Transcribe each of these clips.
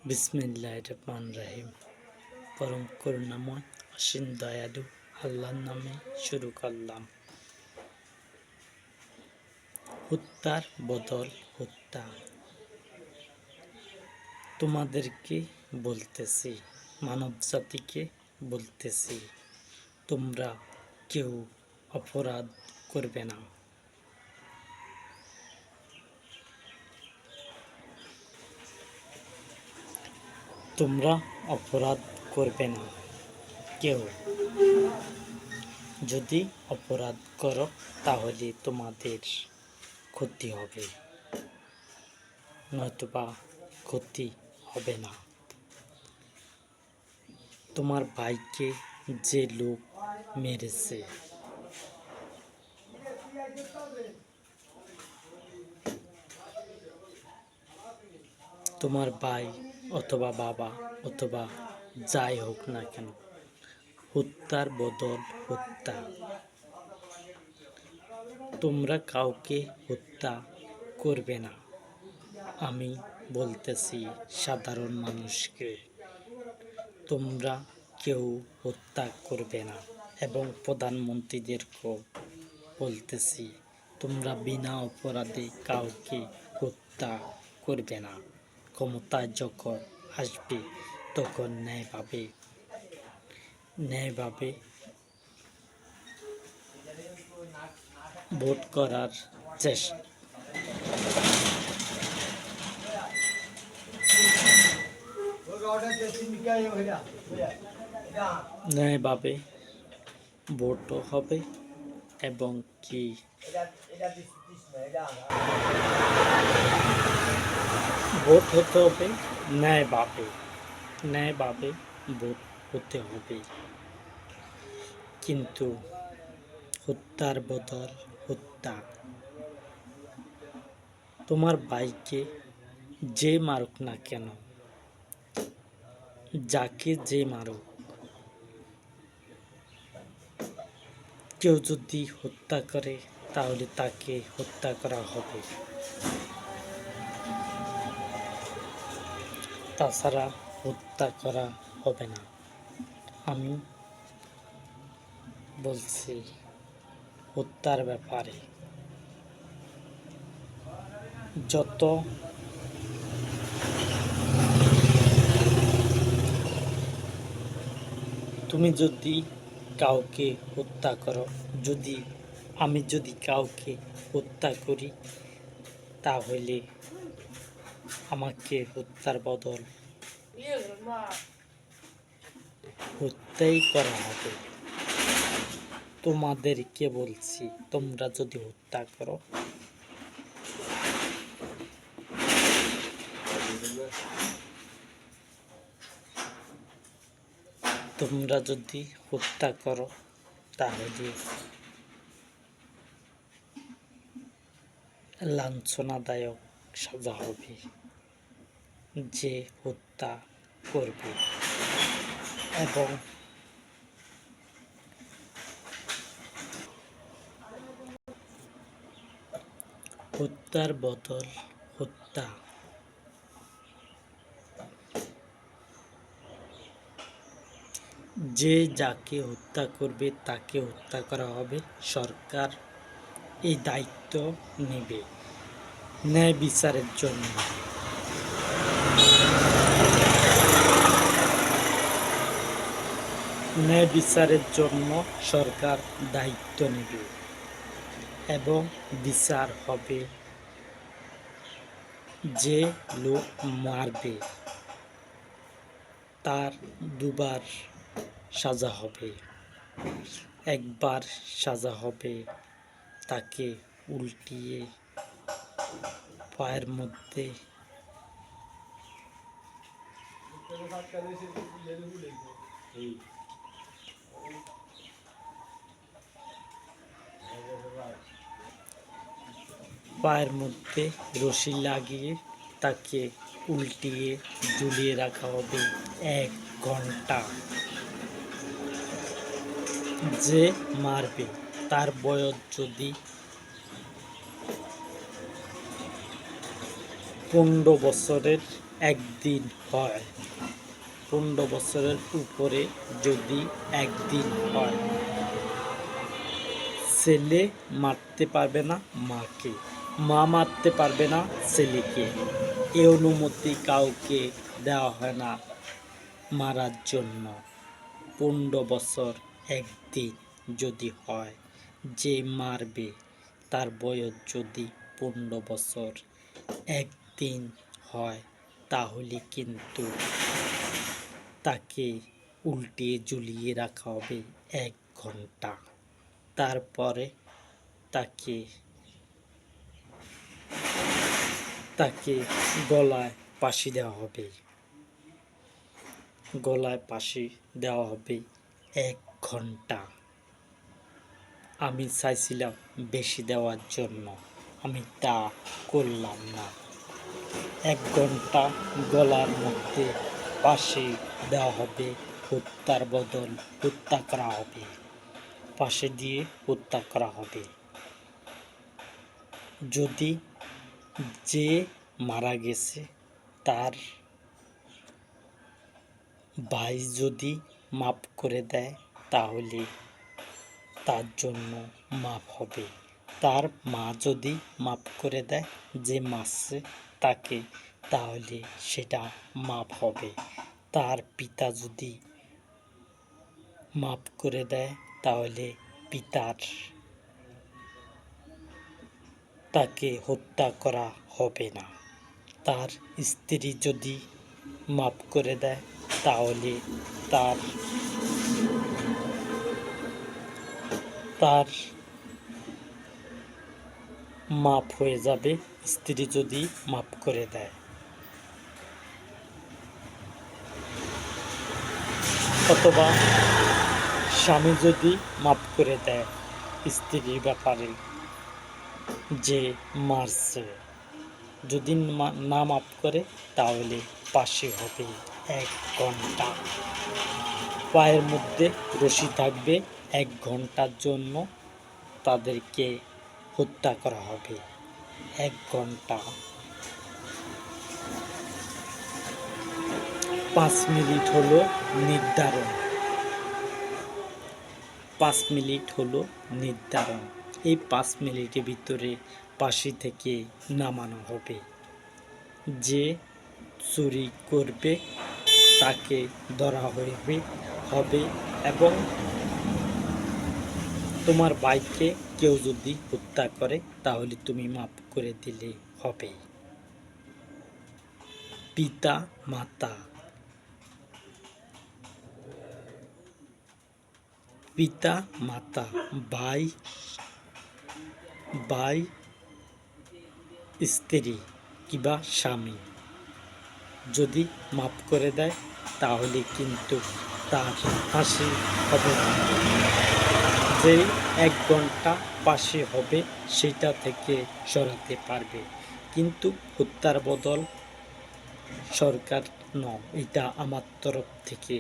বিসমিল্লাহির রহমানির রহিম। পরম করুণাময় অসীম দয়ালু আল্লাহর নামে শুরু করলাম। হত্যার বদল হত্যা। তোমাদেরকে বলতেছি, মানব জাতিকে বলতেছি, তোমরা কেউ অপরাধ করবে না। তোমরা অপরাধ করবে না কেউ। যদি অপরাধ করো তাহলে তোমাদের ক্ষতি হবে, নয়তোবা ক্ষতি হবে না। তোমার ভাইকে যে লোক মেরেছে, তোমার ভাই অথবা বাবা অথবা যাই হোক না কেন, হত্যার বদল হত্যা। তোমরা কাউকে হত্যা করবে না। আমি বলতেছি সাধারণ মানুষকে, তোমরা কেউ হত্যা করবে না। এবং প্রধানমন্ত্রীদেরকেও বলতেছি, তোমরা বিনা অপরাধে কাউকে হত্যা করবে না। ক্ষমতায় যখন আসবে তখন ন্যায়ভাবে ভোট করার চেষ্টা ন্যায়ভাবে ভোটও হবে এবং কি ভোট হতে হবে ন্যায়ভাবে ভোট হতে হবে। কিন্তু হত্যার বদল হত্যা। তোমার ভাইকে যে মারুক না কেন, যাকে যে মারুক, কেউ যদি হত্যা করে তাহলে তাকে হত্যা করা হবে, তাছাড়া হত্যা করা হবে না। আমি বলছি হত্যার ব্যাপারে, তুমি যদি কাউকে হত্যা করো, আমি যদি কাউকে হত্যা করি, তাহলে আমাকে হত্যার বদল হত্যাই করা হবে। তোমাদেরকে বলছি, তোমরা যদি হত্যা করো, তাহলে লাঞ্ছনাদায়ক সাজা হবে যে হত্যা করবে। এবং হত্যার বদল হত্যা। যে যাকে হত্যা করবে তাকে হত্যা করা হবে। সরকার এই দায়িত্ব নেবে ন্যায় বিচারের জন্য। ন্যায় বিচারের জন্য সরকার দায়িত্ব নেবে এবং বিচার হবে। যে লোক মারবে তার দুবার সাজা হবে। একবার সাজা হবে তাকে উল্টিয়ে পায়ের মধ্যে রশি লাগিয়ে তাকে উল্টিয়ে ঝুলিয়ে রাখা হবে 1 ঘন্টা। যে মারবে তার বয়স যদি 15 বছরের একদিন হয়, 15 বছরের উপরে যদি একদিন হয়, ছেলে মারতে পারবে না মাকে, মা মারতে পারবে না ছেলেকে। এ অনুমতি কাউকে দেওয়া হয় না মারার জন্য। 15 বছর একদিন যদি হয়, যে মারবে তার বয়স যদি 15 বছর একদিন হয়, তাহলে কিন্তু তাকে উল্টে ঝুলিয়ে রাখা হবে 1 ঘন্টা। তারপরে তাকে তাকে গলায় ফাঁসি দেওয়া হবে। গলায় ফাঁসি দেওয়া হবে 1 ঘন্টা। আমি চাইছিলাম বেশি দেওয়ার জন্য, আমি তা করলাম না। 1 ঘন্টা গলার মধ্যে ফাঁসি দেওয়া হবে, হত্যার বদল হত্যা করা হবে, ফাঁসি দিয়ে হত্যা করা হবে। যদি যে মারা গেছে তার ভাই যদি মাফ করে দেয়, তাহলে তার জন্য মাফ হবে। তার মা যদি মাফ করে দেয় যে মারছে তাকে, তাহলে সেটা মাফ হবে। তার পিতা যদি মাফ করে দেয়, তাহলে পিতার তাকে হত্যা করা হবে না। তার স্ত্রী যদি মাফ করে দেয়, তাহলে তার তার মাফ হয়ে যাবে, স্ত্রী যদি মাফ করে দেয়। অথবা স্বামী যদি মাফ করে দেয় স্ত্রীর ব্যাপারে যে মারছে, যদি না মাফ করে, তাহলে ফাঁসি হবে 1 ঘন্টা। পায়ের মধ্যে রশি থাকবে, 1 ঘন্টার জন্য তাদেরকে হত্যা করা হবে। 1 ঘন্টা 5 মিনিট হলো নির্ধারণ। 5 মিনিট হলো নির্ধারণ। এই 5 মিনিটের ভিতরে ফাঁসি থেকে নামানো হবে। যে চুরি করবে তাকে ধরা হবে এবং তোমার ভাইকে কেউ যদি হত্যা করে, তাহলে তুমি মাফ করে দিলে হবে। পিতা মাতা, পিতা মাতা, ভাই ভাই, স্ত্রী কিংবা স্বামী যদি মাফ করে দেয়, তাহলে কিন্তু তার ফাঁসি হবে না। যে 1 ঘন্টা ফাঁসি হবে সেটা থেকে সরাতে পারবে, কিন্তু হত্যার বদল সরকার এটা আমার তরফ থেকে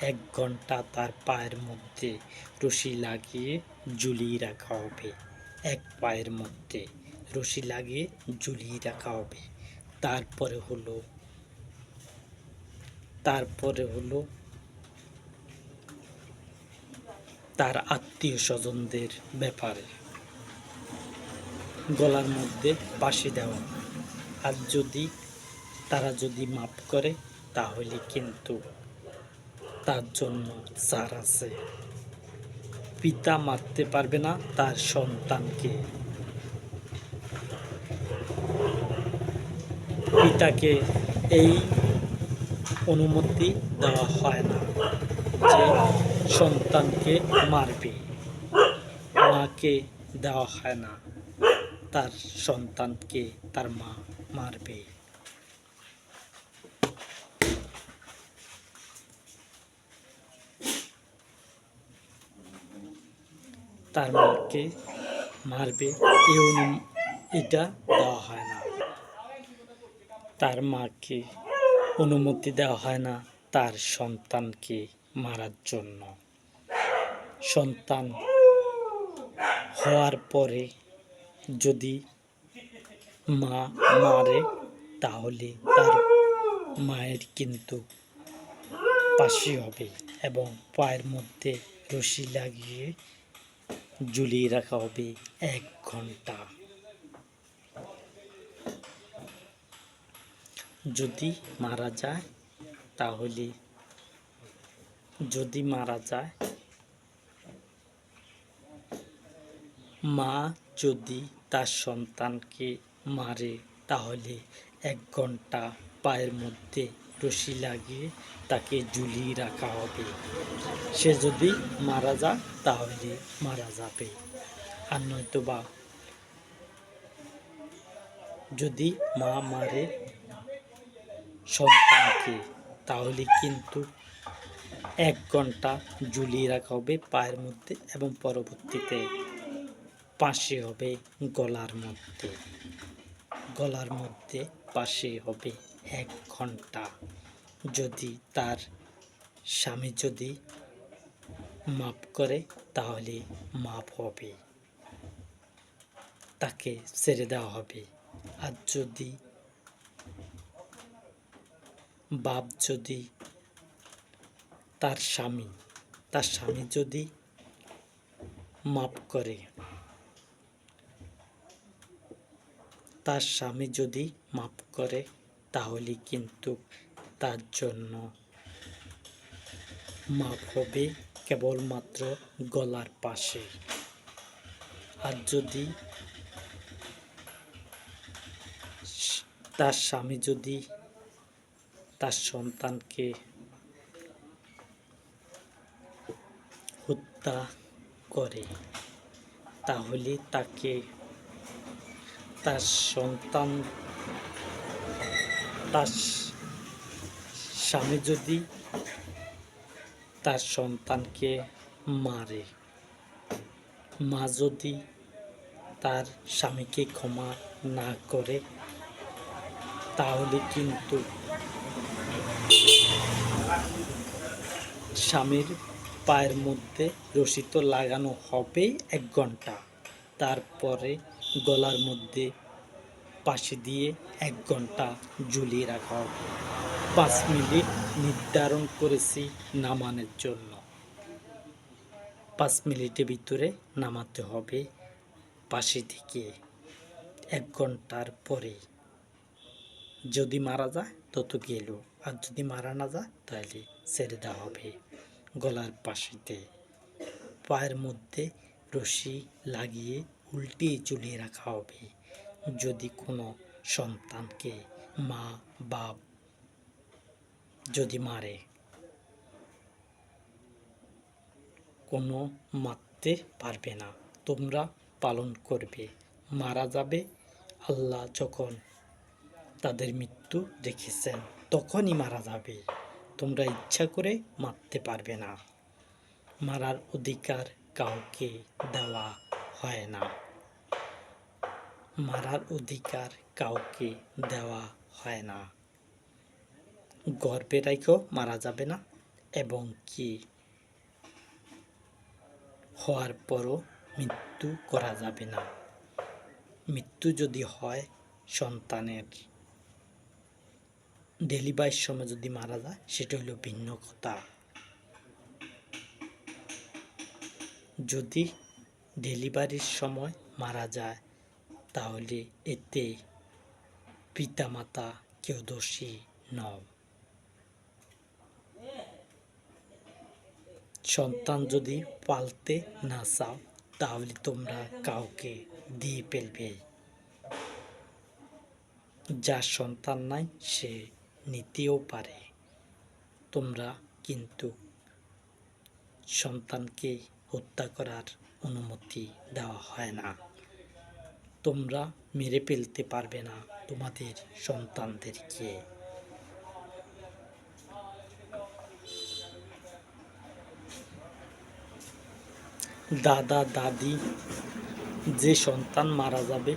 1 ঘন্টা তার পায়ের মধ্যে রশি লাগিয়ে ঝুলিয়ে রাখা হবে। এক পায়ের মধ্যে রশি লাগিয়ে ঝুলিয়ে রাখা হবে। তারপরে হলো তার আত্মীয় স্বজনদের ব্যাপারে গলার মধ্যে ফাঁসি দেওয়া। আর তারা যদি মাফ করে, তাহলে কিন্তু তার জন্য ছাড় আছে। পিতা মারতে পারবে না তার সন্তানকে। পিতাকে এই অনুমতি দেওয়া হয় না যে সন্তানকে মারবে। মাকে দেওয়া হয় না তার সন্তানকে তার মা মারবে। তার মাকে মারবে এটা দেওয়া হয় না। তার মাকে অনুমতি দেওয়া হয় না তার সন্তানকে মারার জন্য। সন্তান হওয়ার পরে যদি মা মারে, তাহলে তার মায়ের কিন্তু পাশে হবে এবং পায়ের মধ্যে রশি লাগিয়ে ঝুলিয়ে রাখা হবে 1 ঘন্টা। যদি মারা যায় তাহলে মা যদি তার সন্তানকে মারে তাহলে 1 ঘন্টা পায়ের মধ্যে রশি লাগিয়ে তাকে ঝুলিয়ে রাখা হবে। সে যদি মারা যায় তাহলে মারা যাবে, আর নয়তোবা যদি মা মারে সন্তানকে তাহলে কিন্তু 1 ঘন্টা ঝুলিয়ে রাখা হবে পায়ের মধ্যে এবং পরবর্তীতে পাশে হবে গলার মধ্যে পাশে হবে 1 ঘন্টা। যদি তার স্বামী যদি মাপ করে তাহলে মাপ হবে, তাকে ছেড়ে দেওয়া হবে। আর যদি বাপ যদি তার স্বামী যদি মাপ করে, তাহলে কিন্তু তার জন্য মাপ হবে কেবলমাত্র গলার পাশে। আর যদি তার স্বামী যদি তার সন্তানকে হত্যা করে তাহলে তাকে তার স্বামী যদি তার সন্তানকে মারে, মা যদি তার স্বামীকে ক্ষমা না করে তাহলে কিন্তু স্বামীর পায়ের মধ্যে রশি তো লাগানো হবে 1 ঘন্টা, তারপরে গলার মধ্যে পাশে দিয়ে 1 ঘন্টা ঝুলিয়ে রাখা হবে। 5 মিনিট নির্ধারণ করেছি নামানোর জন্য। 5 মিনিটের ভিতরে নামাতে হবে পাশে থেকে। 1 ঘন্টার পরে যদি মারা যায় তত গেল, আর যদি মারা না যায় তাহলে ছেড়ে দেওয়া হবে। গলার পাশেতে পায়ের মধ্যে রশি লাগিয়ে উল্টিয়ে ঝুলিয়ে রাখা হবে। যদি কোনো সন্তানকে মা বাপ যদি মারে, কোনো মারতে পারবে না, তোমরা পালন করবে। মারা যাবে আল্লাহ যখন তাদের মৃত্যু রেখেছেন তখনই মারা যাবে, তোমরা ইচ্ছা করে মারতে পারবে না। মারার অধিকার কাউকে দেওয়া হয় না, গর্ভে রেখেও মারা যাবে না, এবং কি হওয়ার পরও মৃত্যু করা যাবে না। মৃত্যু যদি হয় সন্তানের ডেলিভারির সময় যদি মারা যায় সেটা হলো ভিন্ন কথা। যদি ডেলিভারির সময় মারা যায় তাহলে এতে পিতামাতা কেউ দোষী নও। সন্তান যদি পালতে না চাও তাহলে তোমরা কাউকে দিয়ে ফেলবে। যার সন্তান নাই সে নিতেও পারে, তোমরা কিন্তু সন্তানকে হত্যা করার অনুমতি দেওয়া হয় না। তোমরা মেরে ফেলতে পারবে না তোমাদের সন্তানদেরকে। দাদা দাদি যে সন্তান মারা যাবে